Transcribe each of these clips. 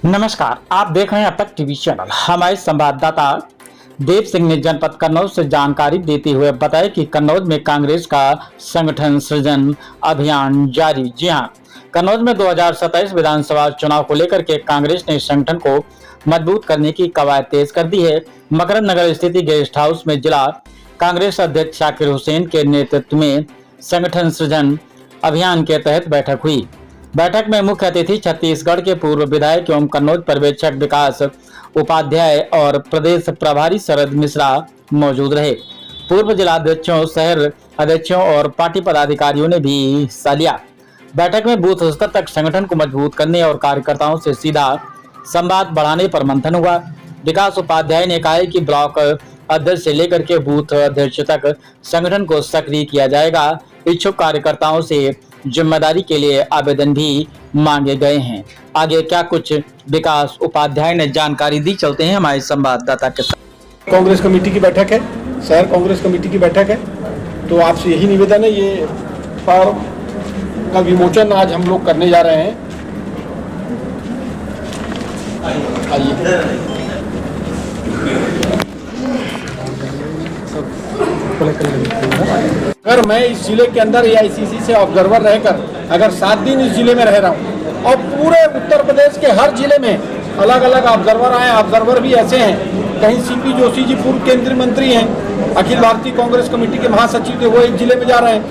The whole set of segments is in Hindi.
नमस्कार, आप देख रहे हैं अब तक टीवी चैनल। हमारे संवाददाता देव सिंह ने जनपद कन्नौज से जानकारी देते हुए बताया कि कन्नौज में कांग्रेस का संगठन सृजन अभियान जारी। जी हां, कन्नौज में 2027 विधानसभा चुनाव को लेकर के कांग्रेस ने संगठन को मजबूत करने की कवायद तेज कर दी है। मकरंद नगर स्थित गेस्ट हाउस में जिला कांग्रेस अध्यक्ष शाकिर हुसैन के नेतृत्व में संगठन सृजन अभियान के तहत बैठक हुई। बैठक में मुख्य अतिथि छत्तीसगढ़ के पूर्व विधायक एवं कन्नौज पर्यवेक्षक विकास उपाध्याय और प्रदेश प्रभारी शरद मिश्रा मौजूद रहे। पूर्व जिलाध्यक्षों, शहर अध्यक्षों और पार्टी पदाधिकारियों ने भी हिस्सा लिया। बैठक में बूथ स्तर तक संगठन को मजबूत करने और कार्यकर्ताओं से सीधा संवाद बढ़ाने पर मंथन हुआ। विकास उपाध्याय ने कहा कि ब्लॉक अध्यक्ष से लेकर के बूथ अध्यक्ष तक संगठन को सक्रिय किया जाएगा। इच्छुक कार्यकर्ताओं से जिम्मेदारी के लिए आवेदन भी मांगे गए हैं। आगे क्या कुछ विकास उपाध्याय ने जानकारी दी, चलते हैं हमारे संवाददाता के साथ। कांग्रेस कमेटी की बैठक है, शहर कांग्रेस कमेटी की बैठक है, तो आपसे यही निवेदन है, ये फॉर्म का विमोचन आज हम लोग करने जा रहे हैं। आइए। अगर मैं इस जिले के अंदर एआईसीसी से ऑब्जर्वर रहकर अगर 7 दिन इस जिले में रह रहा हूँ और पूरे उत्तर प्रदेश के हर जिले में अलग अलग ऑब्जर्वर आए, ऑब्जर्वर भी ऐसे हैं, कहीं सीपी जोशी जी पूर्व केंद्रीय मंत्री हैं, अखिल भारतीय कांग्रेस कमेटी के महासचिव थे, वो एक जिले में जा रहे हैं।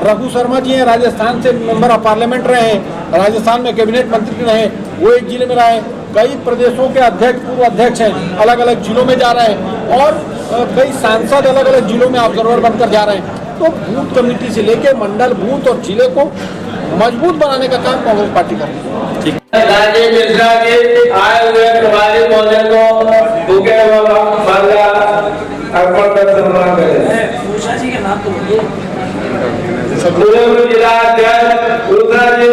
रघु शर्मा जी हैं, राजस्थान से मेंबर ऑफ पार्लियामेंट रहे हैं, राजस्थान में कैबिनेट मंत्री रहे, वो एक जिले में रहे। कई प्रदेशों के अध्यक्ष, पूर्व अध्यक्ष हैं, अलग अलग जिलों में जा रहे हैं और कई सांसद अलग अलग जिलों में ऑब्जर्वर बनकर जा रहे हैं। तो बूथ कमेटी से लेके मंडल, बूथ और जिले को मजबूत बनाने का काम कांग्रेस पार्टी कर रही है। ठीक है। राजीव मिश्रा के आए हुए प्रभारी महोदय को बुके वाला माला अर्पण कर सम्मान करें। उषा जी के नाम तो बोलिए। पूर्व जिला अध्यक्ष उषा जी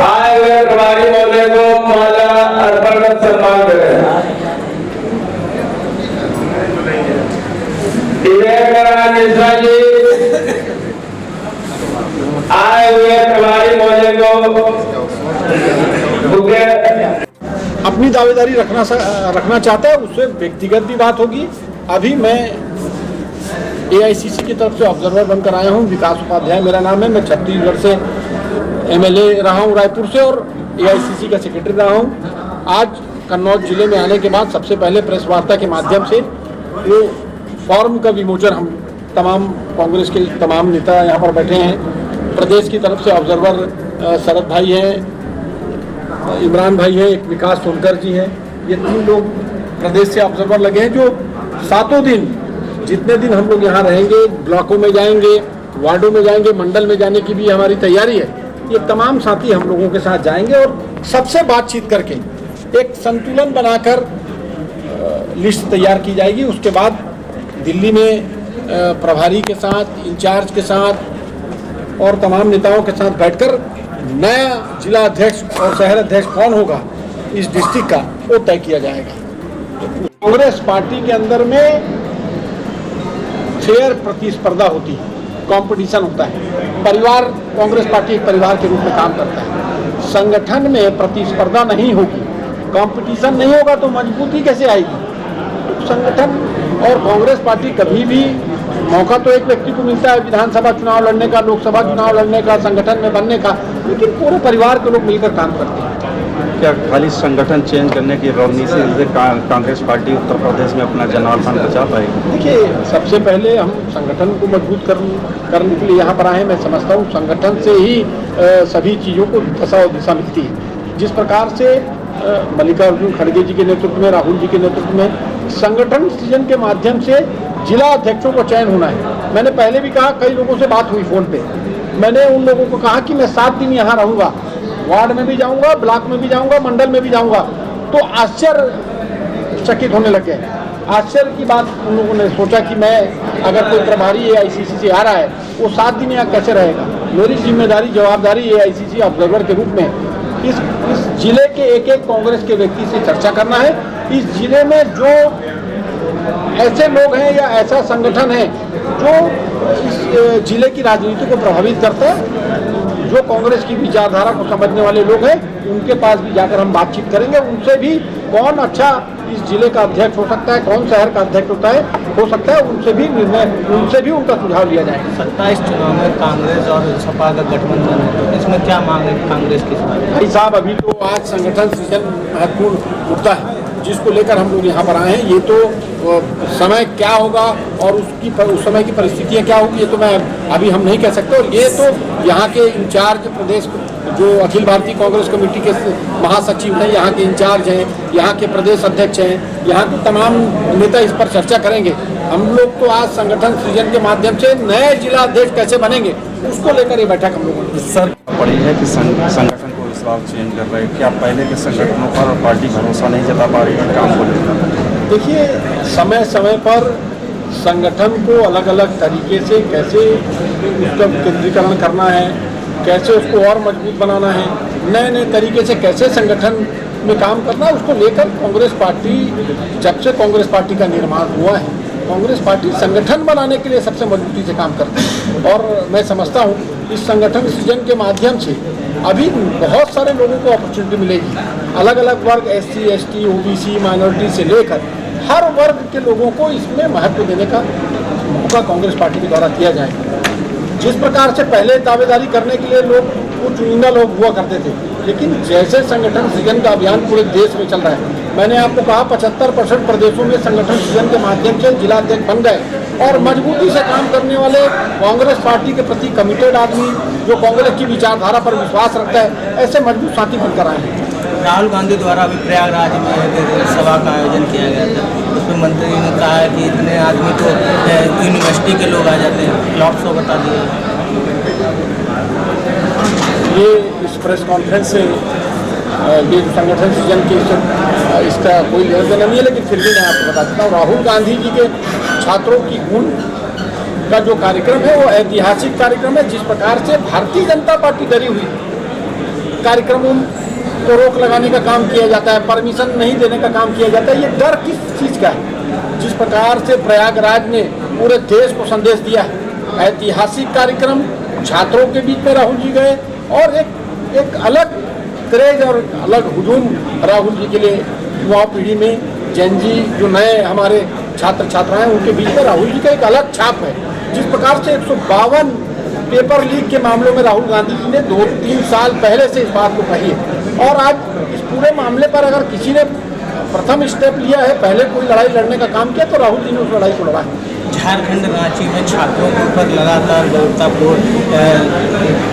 आए हुए प्रभारी महोदय को माला अर्पण कर सम्मान करें। मिश्रा जी आए हुए प्रभारी महोदय को अपनी दावेदारी रखना चाहता है, उससे व्यक्तिगत भी बात होगी। अभी मैं एआईसीसी की तरफ से ऑब्जर्वर बनकर आया हूं। विकास उपाध्याय मेरा नाम है। मैं छत्तीसगढ़ से एमएलए रहा हूं, रायपुर से, और एआईसीसी का सेक्रेटरी रहा हूं। आज कन्नौज जिले में आने के बाद सबसे पहले प्रेस वार्ता के माध्यम से वो फॉर्म का विमोचन हम तमाम कांग्रेस के तमाम नेता यहाँ पर बैठे हैं। प्रदेश की तरफ से ऑब्जर्वर शरद भाई हैं, इमरान भाई हैं, एक विकास सोनकर जी हैं, ये 3 लोग प्रदेश से ऑब्जर्वर लगे हैं, जो 7 दिन जितने दिन हम लोग यहाँ रहेंगे, ब्लॉकों में जाएंगे, वार्डों में जाएंगे, मंडल में जाने की भी हमारी तैयारी है। ये तमाम साथी हम लोगों के साथ जाएंगे और सबसे बातचीत करके एक संतुलन बनाकर लिस्ट तैयार की जाएगी। उसके बाद दिल्ली में प्रभारी के साथ, इंचार्ज के साथ और तमाम नेताओं के साथ बैठकर नया जिला अध्यक्ष और शहर अध्यक्ष कौन होगा इस डिस्ट्रिक्ट का, वो तय किया जाएगा। कांग्रेस पार्टी के अंदर में फेयर प्रतिस्पर्धा होती है, कंपटीशन होता है। परिवार, कांग्रेस पार्टी एक परिवार के रूप में काम करता है। संगठन में प्रतिस्पर्धा नहीं होगी, कंपटीशन नहीं होगा तो मजबूती कैसे आएगी? तो संगठन और कांग्रेस पार्टी कभी भी मौका तो एक व्यक्ति को मिलता है विधानसभा चुनाव लड़ने का, लोकसभा चुनाव लड़ने का, संगठन में बनने का, लेकिन पूरे परिवार के लोग मिलकर काम करते हैं। क्या खाली संगठन चेंज करने की रणनीति से कांग्रेस पार्टी उत्तर प्रदेश में अपना जनाधान बचा पाएगी? देखिए, सबसे पहले हम संगठन को मजबूत करने के लिए यहाँ पर आए। मैं समझता हूँ संगठन से ही सभी चीज़ों को दशा और दिशा मिलती है। जिस प्रकार से मल्लिकार्जुन खड़गे जी के नेतृत्व में, राहुल जी के नेतृत्व में संगठन सृजन के माध्यम से जिला अध्यक्षों को चयन होना है। मैंने पहले भी कहा, कई लोगों से बात हुई फ़ोन पे, मैंने उन लोगों को कहा कि मैं 7 दिन यहाँ रहूँगा, वार्ड में भी जाऊँगा, ब्लॉक में भी जाऊँगा, मंडल में भी जाऊँगा। तो आश्चर्यचकित होने लगे। आश्चर्य की बात उन लोगों ने सोचा कि मैं, अगर कोई प्रभारी एआईसीसी से आ रहा है, वो 7 दिन यहाँ कैसे रहेगा? मेरी जिम्मेदारी, जवाबदारी एआईसीसी ऑब्जर्वर के रूप में इस जिले के एक एक कांग्रेस के व्यक्ति से चर्चा करना है। इस जिले में जो ऐसे लोग हैं या ऐसा संगठन है जो इस जिले की राजनीति को प्रभावित करता है, जो कांग्रेस की विचारधारा को समझने वाले लोग हैं उनके पास भी जाकर हम बातचीत करेंगे, उनसे भी कौन अच्छा इस जिले का अध्यक्ष हो सकता है, कौन शहर का अध्यक्ष हो सकता है, उनसे भी उनका सुझाव लिया जाएगा। 27 चुनाव में कांग्रेस और सपा का गठबंधन है, तो इसमें क्या मांग है कांग्रेस की? भाई साहब, अभी तो आज संगठन सृजन महत्वपूर्ण मुद्दा है जिसको लेकर हम लोग यहाँ पर आए हैं। ये तो समय क्या होगा और उस समय की परिस्थितियाँ क्या होगी ये तो मैं अभी हम नहीं कह सकते। और ये तो यहाँ के इंचार्ज प्रदेश जो अखिल भारतीय कांग्रेस कमेटी के महासचिव हैं, यहाँ के इंचार्ज हैं, यहाँ के प्रदेश अध्यक्ष हैं, यहाँ के तमाम नेता इस पर चर्चा करेंगे। हम लोग तो आज संगठन सृजन के माध्यम से नए जिला अध्यक्ष कैसे बनेंगे उसको लेकर ये बैठक हम लोगों ने सर पड़ी है कि संगठन को इस बार चेंज कर रहे हैं, क्या पहले के संगठनों पर और पार्टी भरोसा नहीं जता पा रही है काम को लेकर? देखिए, समय समय पर संगठन को अलग अलग तरीके से कैसे उसका केंद्रीकरण करना है, कैसे उसको और मजबूत बनाना है, नए नए तरीके से कैसे संगठन में काम करना है, उसको लेकर कांग्रेस पार्टी, जब से कांग्रेस पार्टी का निर्माण हुआ है, कांग्रेस पार्टी संगठन बनाने के लिए सबसे मजबूती से काम करती है। और मैं समझता हूँ इस संगठन सृजन के माध्यम से अभी बहुत सारे लोगों को अपॉर्चुनिटी मिलेगी। अलग अलग वर्ग, SC, ST, OBC, माइनॉरिटी से लेकर हर वर्ग के लोगों को इसमें महत्व देने का मौका कांग्रेस पार्टी के द्वारा दिया जाएगा। जिस प्रकार से पहले दावेदारी करने के लिए लोग कुछ चुनिंदा लोग हुआ करते थे, लेकिन जैसे संगठन सृजन का अभियान पूरे देश में चल रहा है, मैंने आपको कहा 75% प्रदेशों में संगठन सृजन के माध्यम से जिला अध्यक्ष बन गए और मजबूती से काम करने वाले कांग्रेस पार्टी के प्रति कमिटेड आदमी जो कांग्रेस की विचारधारा पर विश्वास रखता है, ऐसे मजबूत साथी बनकर आए हैं। राहुल गांधी द्वारा अभी प्रयागराज में सभा का आयोजन किया गया था, उसमें मंत्री ने कहा है कि इतने आदमी तो यूनिवर्सिटी के लोग आ जाते हैं, फ्लॉप शो बता दिया। ये इस प्रेस कॉन्फ्रेंस से ये संगठन सृजन के इसका कोई लेना देना नहीं है, लेकिन फिर भी मैं आपको बता देता हूँ, राहुल गांधी जी के छात्रों की गुण का जो कार्यक्रम है वो ऐतिहासिक कार्यक्रम है। जिस प्रकार से भारतीय जनता पार्टी डरी हुई कार्यक्रमों को रोक लगाने का काम किया जाता है, परमिशन नहीं देने का काम किया जाता है, ये डर किस चीज़ का है? जिस प्रकार से प्रयागराज ने पूरे देश को संदेश दिया है, ऐतिहासिक कार्यक्रम, छात्रों के बीच में राहुल जी गए और एक अलग क्रेज और अलग हुजूम राहुल जी के लिए युवा पीढ़ी में, जैन जी जो नए हमारे छात्र छात्राएं उनके बीच में राहुल जी का एक अलग छाप है। जिस प्रकार से 152 पेपर लीक के मामलों में राहुल गांधी जी ने 2-3 साल पहले से इस बात को कही है और आज इस पूरे मामले पर अगर किसी ने प्रथम स्टेप लिया है, पहले कोई लड़ाई लड़ने का काम किया तो राहुल जी ने उस लड़ाई को लड़ा है। झारखंड रांची में छात्रों के ऊपर लगातार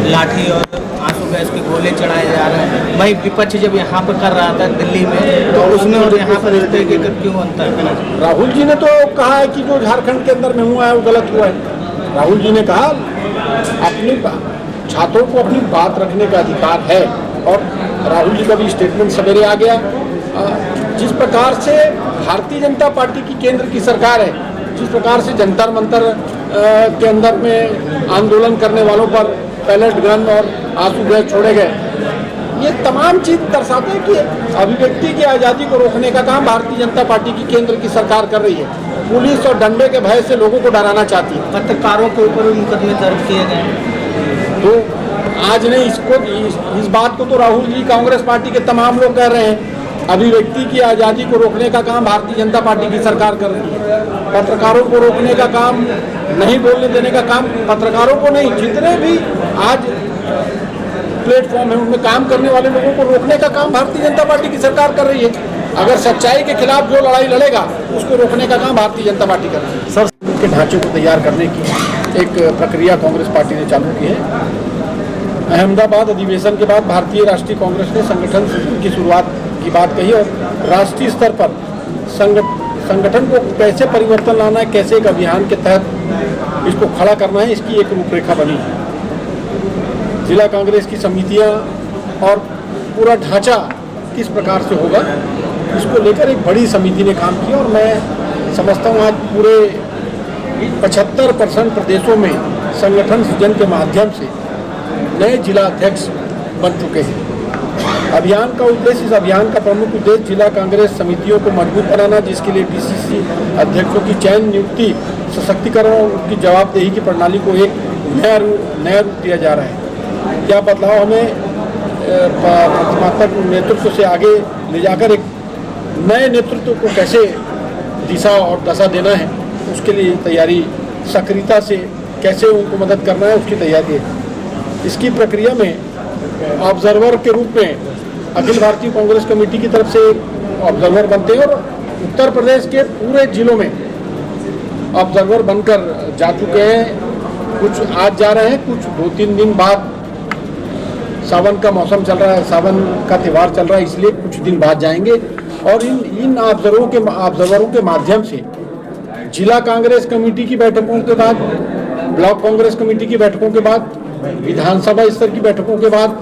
लाठी और आंसू गैस के गोले चढ़ाए जा रहे हैं। वही विपक्ष जब यहाँ पर कर रहा था दिल्ली में, तो उसमें और यहाँ पर इस तरीके का क्यों होता है? राहुल जी ने तो कहा है कि जो झारखंड के अंदर में हुआ है वो गलत हुआ है। राहुल जी ने कहा अपनी छात्रों को अपनी बात रखने का अधिकार है और राहुल जी का भी स्टेटमेंट सवेरे आ गया। जिस प्रकार से भारतीय जनता पार्टी की केंद्र की सरकार है, जिस प्रकार से जंतर मंतर के अंदर में आंदोलन करने वालों पर पैलेट गन और आंसू गैस छोड़े गए, ये तमाम चीज दर्शाते हैं कि अभिव्यक्ति की आज़ादी को रोकने का काम भारतीय जनता पार्टी की केंद्र की सरकार कर रही है। पुलिस और डंडे के भय से लोगों को डराना चाहती है। पत्रकारों के ऊपर मुकदमे दर्ज किए गए तो आज नहीं, इस बात को तो राहुल जी कांग्रेस पार्टी के तमाम लोग कह रहे हैं। अभिव्यक्ति की आज़ादी को रोकने का काम भारतीय जनता पार्टी की सरकार कर रही है। पत्रकारों को रोकने का काम, नहीं बोलने देने का काम पत्रकारों को नहीं, जितने भी आज प्लेटफॉर्म है उनमें काम करने वाले लोगों को रोकने का काम भारतीय जनता पार्टी की सरकार कर रही है। अगर सच्चाई के खिलाफ जो लड़ाई लड़ेगा उसको रोकने का काम भारतीय जनता पार्टी कर रही है। सर, के ढांचे को तैयार करने की एक प्रक्रिया कांग्रेस पार्टी ने चालू की है। अहमदाबाद अधिवेशन के बाद भारतीय राष्ट्रीय कांग्रेस ने संगठन की शुरुआत की बात कही और राष्ट्रीय स्तर पर संगठन को कैसे परिवर्तन लाना है, कैसे एक अभियान के तहत इसको खड़ा करना है, इसकी एक रूपरेखा बनी है। जिला कांग्रेस की समितियां और पूरा ढांचा किस प्रकार से होगा, इसको लेकर एक बड़ी समिति ने काम किया और मैं समझता हूँ आज पूरे 75% प्रदेशों में संगठन सृजन के माध्यम से नए जिला अध्यक्ष बन चुके हैं। अभियान का उद्देश्य, इस अभियान का प्रमुख उद्देश्य जिला कांग्रेस समितियों को मजबूत बनाना, जिसके लिए DCC अध्यक्षों की चयन, नियुक्ति, सशक्तिकरण और उनकी जवाबदेही की प्रणाली को एक नया रूप दिया जा रहा है। क्या बदलाव हमें प्रतिमात्मक नेतृत्व से आगे ले जाकर एक नए नेतृत्व को कैसे दिशा और दशा देना है, उसके लिए तैयारी सक्रियता से कैसे उनको मदद करना है, उसकी तैयारी है। इसकी प्रक्रिया में ऑब्जर्वर के रूप में अखिल भारतीय कांग्रेस कमेटी की तरफ से ऑब्जर्वर बनते हैं और उत्तर प्रदेश के पूरे जिलों में ऑब्जर्वर बनकर जा चुके हैं। कुछ आज जा रहे हैं, कुछ 2-3 दिन बाद, सावन का मौसम चल रहा है, सावन का त्यौहार चल रहा है, इसलिए कुछ दिन बाद जाएंगे। और इन ऑब्जर्वरों के माध्यम से जिला कांग्रेस कमेटी की बैठकों के बाद, ब्लॉक कांग्रेस कमेटी की बैठकों के बाद, विधानसभा स्तर की बैठकों के बाद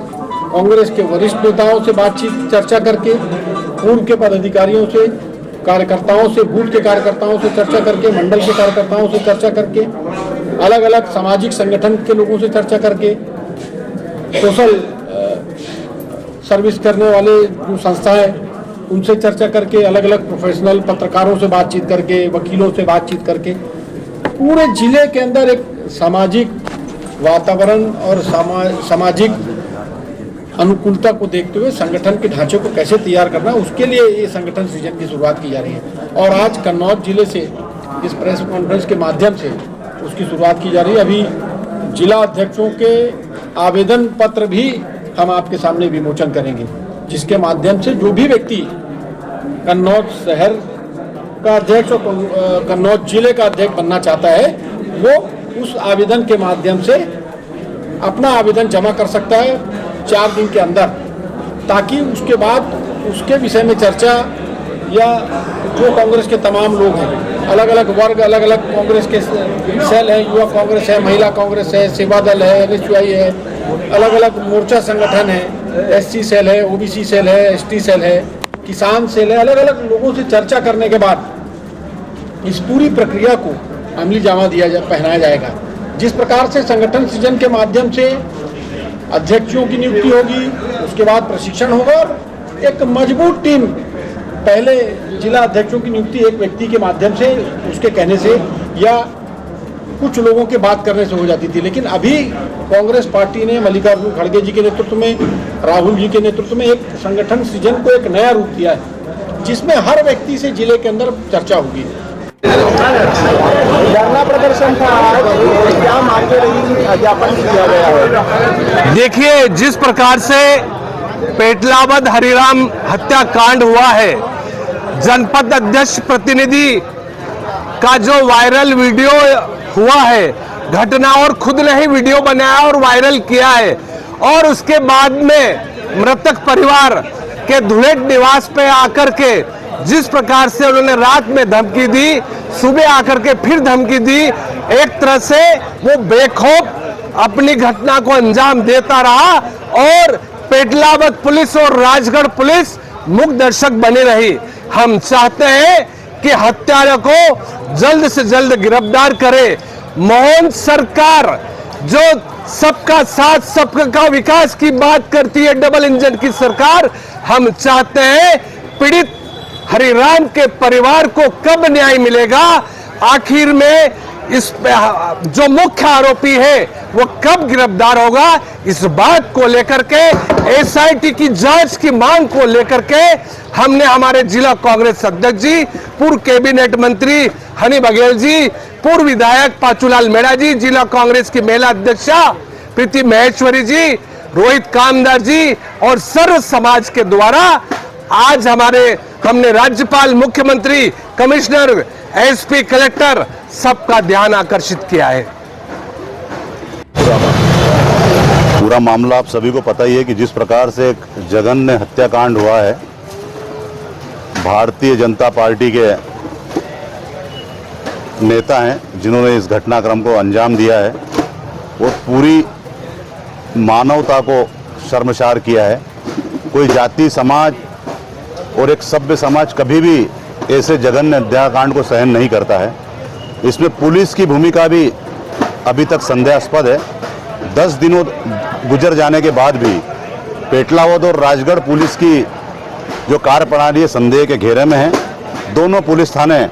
कांग्रेस के वरिष्ठ नेताओं से बातचीत चर्चा करके, पूर्व के पदाधिकारियों से, कार्यकर्ताओं से, बूथ के कार्यकर्ताओं से चर्चा करके, मंडल के कार्यकर्ताओं से चर्चा करके, अलग अलग सामाजिक संगठन के लोगों से चर्चा करके, सोशल सर्विस करने वाले जो संस्था है उनसे चर्चा करके, अलग अलग प्रोफेशनल पत्रकारों से बातचीत करके, वकीलों से बातचीत करके, पूरे जिले के अंदर एक सामाजिक वातावरण और सामाजिक अनुकूलता को देखते हुए संगठन के ढांचे को कैसे तैयार करना है, उसके लिए ये संगठन सृजन की शुरुआत की जा रही है। और आज कन्नौज जिले से इस प्रेस कॉन्फ्रेंस के माध्यम से उसकी शुरुआत की जा रही है। अभी जिला अध्यक्षों के आवेदन पत्र भी हम आपके सामने विमोचन करेंगे, जिसके माध्यम से जो भी व्यक्ति कन्नौज शहर का अध्यक्ष और कन्नौज जिले का अध्यक्ष बनना चाहता है, वो उस आवेदन के माध्यम से अपना आवेदन जमा कर सकता है 4 दिन के अंदर, ताकि उसके बाद उसके विषय में चर्चा, या जो कांग्रेस के तमाम लोग हैं, अलग अलग वर्ग, अलग अलग कांग्रेस के सेल हैं, युवा कांग्रेस है, महिला कांग्रेस है, सेवा दल है, एनएसयूआई है, अलग अलग मोर्चा संगठन है, एससी सेल है, ओबीसी सेल है, एसटी सेल है, किसान सेल है, अलग अलग लोगों से चर्चा करने के बाद इस पूरी प्रक्रिया को अमली जामा पहनाया जाएगा। जिस प्रकार से संगठन सृजन के माध्यम से अध्यक्षों की नियुक्ति होगी, उसके बाद प्रशिक्षण होगा और एक मजबूत टीम, पहले जिला अध्यक्षों की नियुक्ति एक व्यक्ति के माध्यम से, उसके कहने से या कुछ लोगों के बात करने से हो जाती थी, लेकिन अभी कांग्रेस पार्टी ने मल्लिकार्जुन खड़गे जी के नेतृत्व में, राहुल जी के नेतृत्व में एक संगठन सृजन को एक नया रूप दिया है, जिसमें हर व्यक्ति से जिले के अंदर चर्चा होगी। धरना प्रदर्शन था, क्या मांगे रही, ज्ञापन किया गया है? देखिए, जिस प्रकार से पेटलावद हरिराम हत्याकांड हुआ है, जनपद अध्यक्ष प्रतिनिधि का जो वायरल वीडियो हुआ है घटना, और खुद ने ही वीडियो बनाया और वायरल किया है, और उसके बाद में मृतक परिवार के धुलेट निवास पे आकर के जिस प्रकार से उन्होंने रात में धमकी दी, सुबह आकर के फिर धमकी दी, एक तरह से वो बेखौफ अपनी घटना को अंजाम देता रहा और पेटलावद पुलिस और राजगढ़ पुलिस मुख्य दर्शक बनी रही। हम चाहते हैं कि हत्यारे को जल्द से जल्द गिरफ्तार करे। मोहन सरकार जो सबका साथ सबका विकास की बात करती है, डबल इंजन की सरकार, हम चाहते हैं पीड़ित हरिराम के परिवार को कब न्याय मिलेगा, आखिर में इस जो मुख्य आरोपी है वो कब गिरफ्तार होगा, इस बात को लेकर के, एसआईटी की जांच की मांग को लेकर के हमने हमारे जिला कांग्रेस अध्यक्ष जी, पूर्व कैबिनेट मंत्री हनी बघेल जी, पूर्व विधायक पाचूलाल मेड़ा जी, जिला कांग्रेस की महिला अध्यक्षा प्रीति महेश्वरी जी, रोहित कामदार जी और सर्व समाज के द्वारा आज हमने राज्यपाल, मुख्यमंत्री, कमिश्नर, एसपी, कलेक्टर सबका ध्यान आकर्षित किया है। पूरा मामला आप सभी को पता ही है कि जिस प्रकार से एक जघन्य हत्याकांड हुआ है, भारतीय जनता पार्टी के नेता हैं जिन्होंने इस घटनाक्रम को अंजाम दिया है, वो पूरी मानवता को शर्मसार किया है। कोई जाति, समाज और एक सभ्य समाज कभी भी ऐसे जघन्य हत्याकांड को सहन नहीं करता है। इसमें पुलिस की भूमिका भी अभी तक संदेहास्पद है। 10 दिनों गुजर जाने के बाद भी पेटलावद और राजगढ़ पुलिस की जो कार्यप्रणाली है संदेह के घेरे में है। दोनों पुलिस थाने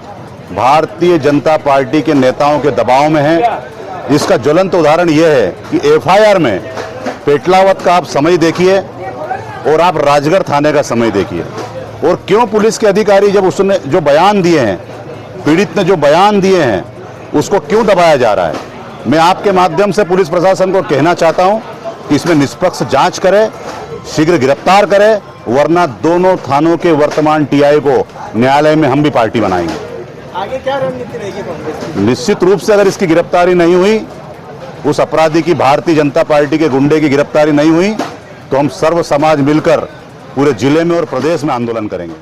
भारतीय जनता पार्टी के नेताओं के दबाव में हैं। इसका ज्वलंत उदाहरण यह है कि एफआईआर में पेटलावत का आप समय देखिए और आप राजगढ़ थाने का समय देखिए, और क्यों पुलिस के अधिकारी जब उसने जो बयान दिए हैं, पीड़ित ने जो बयान दिए हैं, उसको क्यों दबाया जा रहा है। मैं आपके माध्यम से पुलिस प्रशासन को कहना चाहता हूं कि इसमें निष्पक्ष जांच करे, शीघ्र गिरफ्तार करे, वरना दोनों थानों के वर्तमान टीआई को न्यायालय में हम भी पार्टी बनाएंगे। आगे क्या रणनीति रहेगी कांग्रेस की? निश्चित रूप से अगर इसकी गिरफ्तारी नहीं हुई, उस अपराधी की, भारतीय जनता पार्टी के गुंडे की गिरफ्तारी नहीं हुई, तो हम सर्व समाज मिलकर पूरे जिले में और प्रदेश में आंदोलन करेंगे।